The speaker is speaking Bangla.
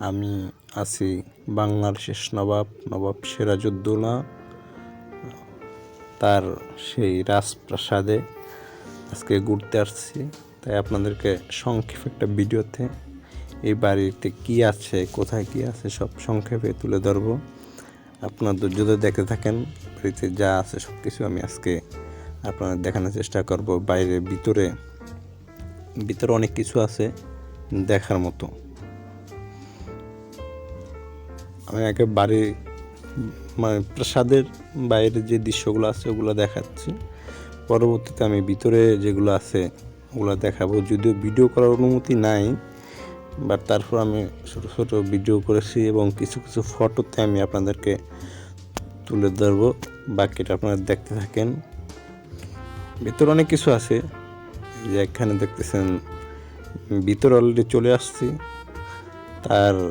আমি আছি বাংলার শেষ নবাব সিরাজউদ্দৌলা তার সেই রাজপ্রাসাদে আজকে ঘুরতে আসছি। তাই আপনাদেরকে সংক্ষেপে একটা ভিডিওতে এই বাড়িতে কি আছে, কোথায় কি আছে সব সংক্ষেপে তুলে ধরবো। আপনার যদি দেখতে থাকেন, বাড়িতে যা আছে সব কিছু আমি আজকে আপনাদের দেখানোর চেষ্টা করব। ভিতরে অনেক কিছু আছে দেখার মতো। আমি আগে মানে প্রাসাদের বাইরে যে দৃশ্যগুলো আছে ওগুলো দেখাচ্ছি, পরবর্তীতে আমি ভিতরে যেগুলো আছে ওগুলো দেখাবো। যদিও ভিডিও করার অনুমতি নাই, বাট তারপর আমি ছোটো ছোটো ভিডিও করেছি এবং কিছু কিছু ফটোতে আমি আপনাদেরকে তুলে ধরবো। বাকিটা আপনারা দেখতে থাকেন। ভিতরে অনেক কিছু আছে, যে এখানে দেখতেছেন ভিতরে অলরেডি চলে আসছি। তার